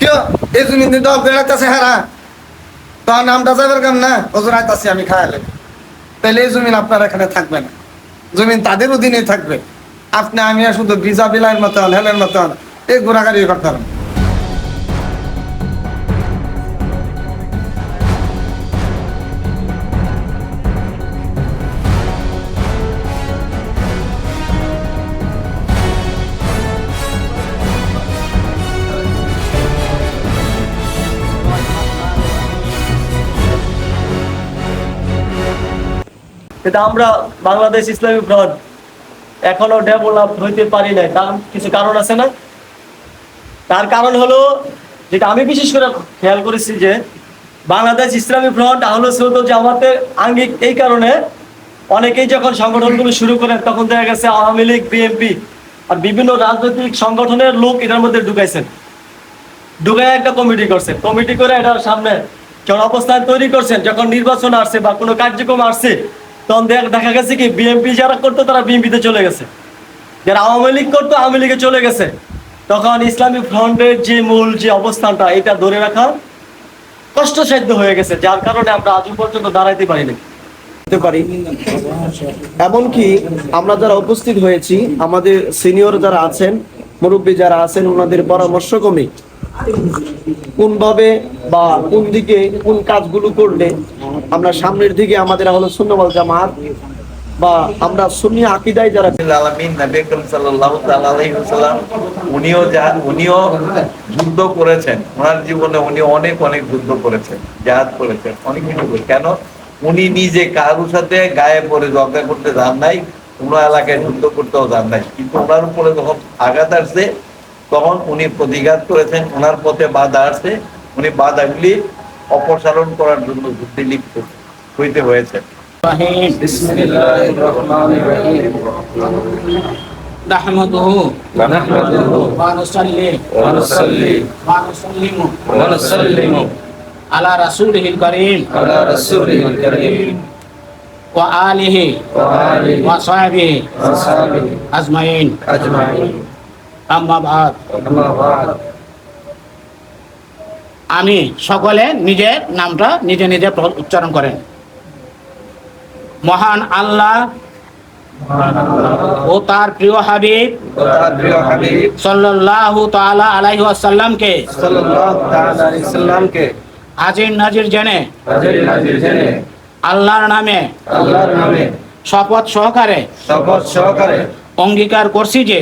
কেউ এই জমিন দিয়ে দল করে রাখতেছে হারা তোর নামটা যাবার কেন না ওজন আইতাছি আমি খায়ালে, তাহলে এই জমিন আপনার এখানে থাকবে না, জমিন তাদের অধীনে থাকবে। আপনি আমি শুধু ভিজা বিলাইয়ের মতন হেলের মতন এই ঘোরাঘুরি করতে পারেন। কিন্তু আমরা বাংলাদেশ ইসলামী ফ্রন্ট এখনো ডেভেলপ হইতে পারি নাই, তার কিছু কারণ আছে না? তার কারণ হলো, যেটা আমি বিশেষ করে খেয়াল করেছি, যে বাংলাদেশ ইসলামী ফ্রন্ট আহলে সুন্নাত জামাতের আঙ্গিক এই কারণে অনেকেই যখন সংগঠনগুলো শুরু করেন তখন দেখা গেছে আওয়ামী লীগ, বিএনপি আর বিভিন্ন রাজনৈতিক সংগঠনের লোক এটার মধ্যে ঢুকাইছেন, ঢুকায় একটা কমিটি করছেন, কমিটি করে এটার সামনে যখন অবস্থান তৈরি করছেন, যখন নির্বাচন আসছে বা কোনো কার্যক্রম আসছে, তখন দেখা গেছে কি বিএনপি যারা করতো তারা বিএনপিতে চলে গেছে, যারা আওয়ামী লীগ করতো আওয়ামী লীগে চলে গেছে। তখন ইসলামী ফ্রন্টের যে মূল যে অবস্থানটা এটা ধরে রাখা কষ্টসাধ্য হয়ে গেছে, যার কারণে আমরা আজ পর্যন্ত দাঁড়াইতে পারিনি। পারি এমনকি আমরা যারা উপস্থিত হয়েছি, আমাদের সিনিয়র যারা আছেন, মুরব্বী যারা আছেন, ওনাদের পরামর্শ ক্রমে কোনভাবে বা কোন দিকে কোন কাজগুলো করলে আমরা সামনের দিকে আমাদের আহলে সুন্নাত ওয়াল জামাত বা আমরা সুন্নি আকীদায় যারা আলামিন নবী আকরাম সাল্লাল্লাহু তাআলা আলাইহি ওয়াসাল্লাম উনিও যুদ্ধ করেছেন, ওনার জীবনে উনি অনেক যুদ্ধ করেছেন, জিহাদ করেছেন, অনেক কিছু। কেন? উনি নিজে কারোর সাথে গায়ে পড়ে ঝগড়া করতে যান নাই, কোনো এলাকায় যুদ্ধ করতেও যান নাই, কিন্তু ওনার উপরে যখন আঘাত আসছে তখন উনি প্রতিঘাত করেছেন। ওনার পথে বাধা আসছে, উনি বাধাগুলি অপসারণ করার জন্য যুদ্ধে লিপ্ত হইতে হয়েছে। বিসমিল্লাহির রহমানির রহিম নাহমাদুহু ওয়া নুসাল্লি ওয়া নুসাল্লিমু আলা রাসূলিহিল কারীম ওয়া আলিহি ওয়া সাহবিহি আজমাইন। আম্মা বাদ। আমি সকলে নিজের নামটা নিজে নিজে উচ্চারণ করেন। মহান আল্লাহ ও তার প্রিয় হাবিব সাল্লাল্লাহু তাআলা আলাইহি ওয়াসাল্লামকে হাজির নাজির জেনে আল্লাহর নামে শপথ সহকারে অঙ্গীকার করছি যে